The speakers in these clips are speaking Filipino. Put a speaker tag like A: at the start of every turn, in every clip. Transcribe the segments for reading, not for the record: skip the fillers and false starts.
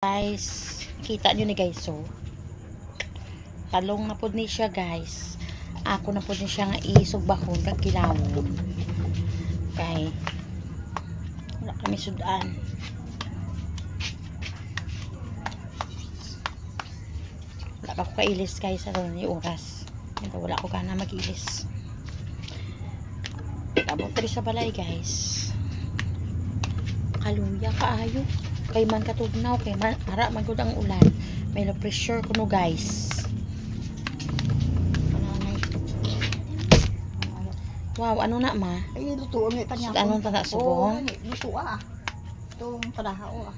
A: Guys, kita nyo ni guys, so talong na pod ni siya guys. Ako na pod ni siya nga isugbahon kag kilawon. Okay, wala kami sudan. Wala pa ko kailis guys sa ni oras. Ito wala ko kana mag-ilis. Tapos tri sa balay guys. Kaluya kaayo. Kay man katugnaw, kay man ara magud ang ulan. May no pressure kuno guys. Wow, ano na ma?
B: Ay, luto ni tanya.
A: Anong tanda subong?
B: Luto Itong padahao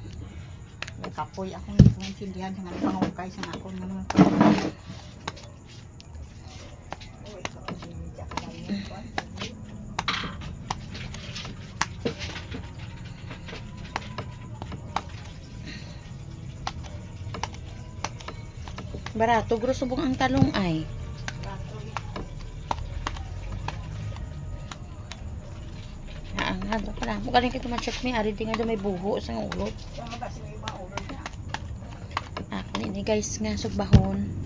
B: May kapoy akong sindihan sa pangukay sa ako naman.
A: Barato, grosso subong ang talong ay. Ano pala, mukha rin kita ma-check me, ari di nga may buho sa ulot. Ako ini guys nga, sugbahon.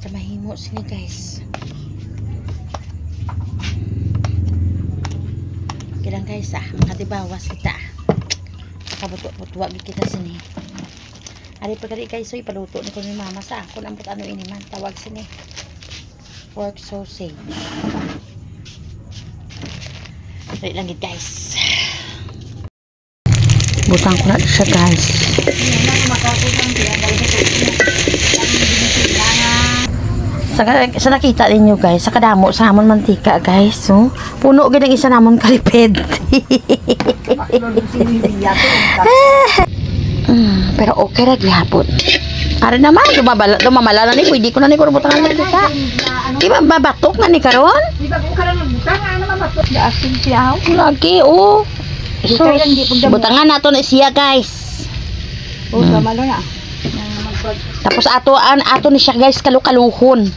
A: Kita mahimo sini guys. Kilang guys makatibawas kita. Kabuto-butuwa kita sini. Ari pagkali guys, so ipaluto ni ko ni mama sa ako ang ano ini man tawag sini. Pork sausage. Dali lang gid guys. Butang ko na siya guys. Sa nakita ninyo guys, sa kadamo sa amon mantika guys, so puno gid ang isa namon kaliped. Pero okay ra gihapon. Para naman dumamala na ni pwede ko na ni kurbutangan na kita. Di ba babatok na ni karon?
B: Di ba ko karon magbutang ano mabatok da asin siya.
A: Lagi So, butangan nato na siya guys.
B: Damalo na.
A: Tapos ato ni siya guys kalukaluhon.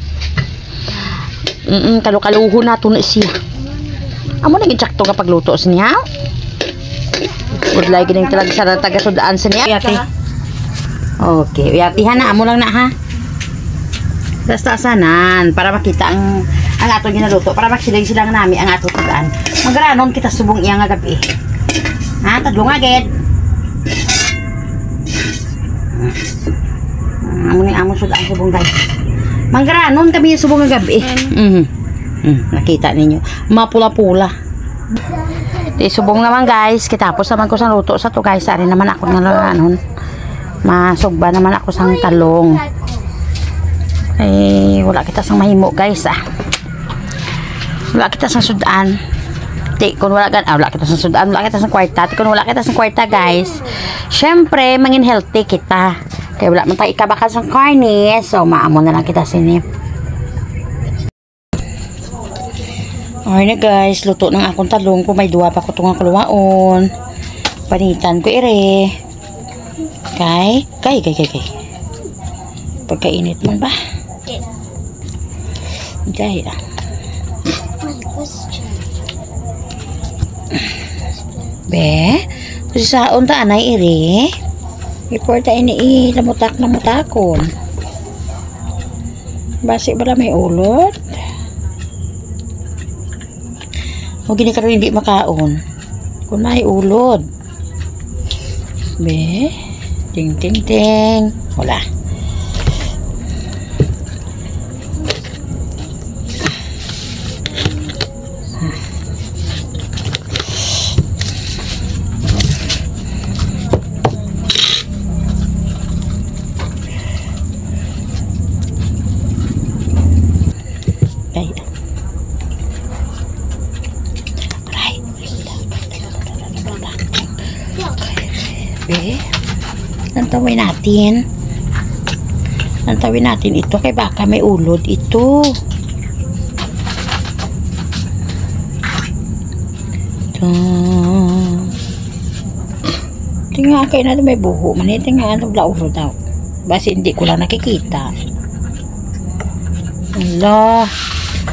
A: Kalukaluhon nato na siya. Amo na gitsakto kapag luto siya. Udlay gining talag sa taga-sudaan siya. Okay, uyatihan na amo lang na ha. Dastasanan para makita ang ato ginaluto, para magsilang-silang nami ang ato sudaan. Magranon kita subong iya nga gabi. Ha, tadlong agad. Amo sudah ang subong guys. Mangranon kami yung subong ng gabi. Nakita ninyo. Mapula-pula. Di subong naman guys. Kitapos naman ko sa luto sa to guys. Ari naman ako nalanon. Masugba naman ako sang talong. Ay, wala kita sang mahimo guys Wala kita sang sudan. Kung wala kita sa sudan, wala kita sa kwarta. Kung wala kita sa kwarta guys, syempre mangin healthy kita. Kaya wala man tayo ikabakal sa karne, so maamo na lang kita sini. Okay na guys, luto ng akong talong. Kung may duwa pa ko itong kaluwaon, panitan ko ire. Kay. Pagkainit man ba? Kay Be, kasi sa unta anay iri. Iporta ini lamutak na mutakon. Basi bala may ulot. O gini karon hindi makaon. Kung may ulod. Be, ting. Wala. Nantawin natin ito kay baka may ulod ito. Tinga kayo na may buho. Maniti nga ano blauro daw. Basi hindi ko lang nakikita. Ala.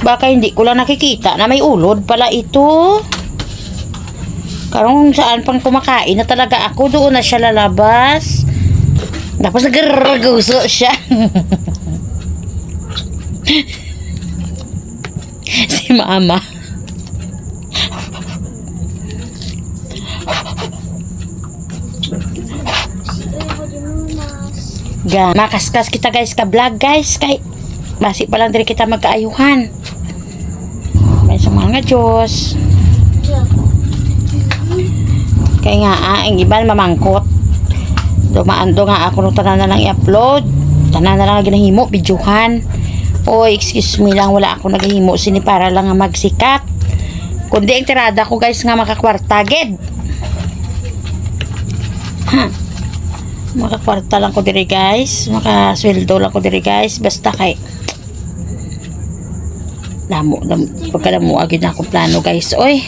A: Baka hindi ko lang nakikita na may ulod pala ito. Karong saan pang kumakain na talaga ako. Doon na siya lalabas. Tapos nagarraguso siya. Si mama. Makaskas kita guys ka vlog guys kay basi pa lang diri kita magkaayuhan may sa mga Diyos kay nga ang iban mamangkot dumaan do nga ako nung tanan na lang i-upload tanan na lang ginahimo videohan o excuse me lang wala ako naghihimo sini para lang nga magsikat kundi ang tirada ko guys nga makakwarta ged makakwarta lang ko diri guys makasweldo lang ko diri guys basta kay pagkadamo agad na akong plano guys oy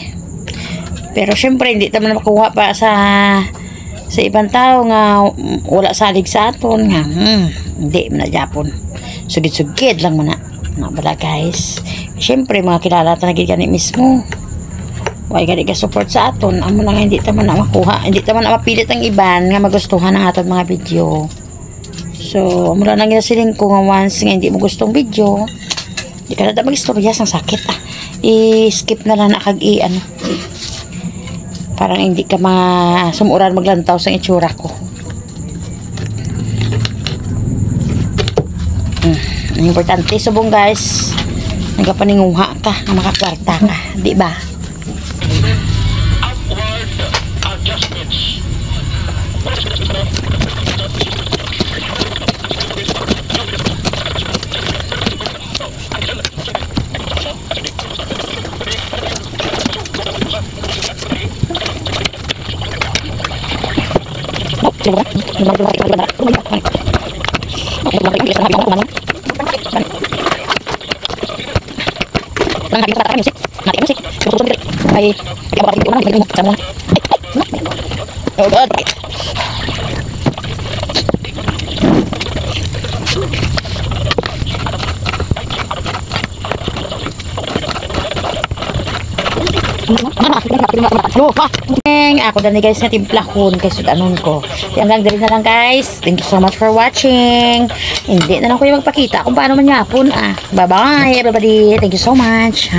A: pero syempre hindi naman makuha pa sa ibang tao nga wala salig sa aton nga hindi man na Japon sugid-sugid lang man na bala guys syempre mga kilala ta nagid gani mismo why gani ka support sa aton amo lang hindi ta man na makuha hindi ta man na mapilit ang iban nga magustuhan ang aton mga video so amo lang ginasiling ko nga once nga hindi mo gustong video di ka na mag-istorya sang sakit i-skip na lang na kag ano parang hindi ka sumuran maglantaw sa itsura ko ang importante subong guys nagapaninguha ka nga makakwarta ka di ba Oh God. Ako dani guys na timplahon kay sudanon ko. Hanggang diri na lang guys. Thank you so much for watching. Hindi na lang ko yung magpakita kung paano man yapon Bye bye everybody. Thank you so much.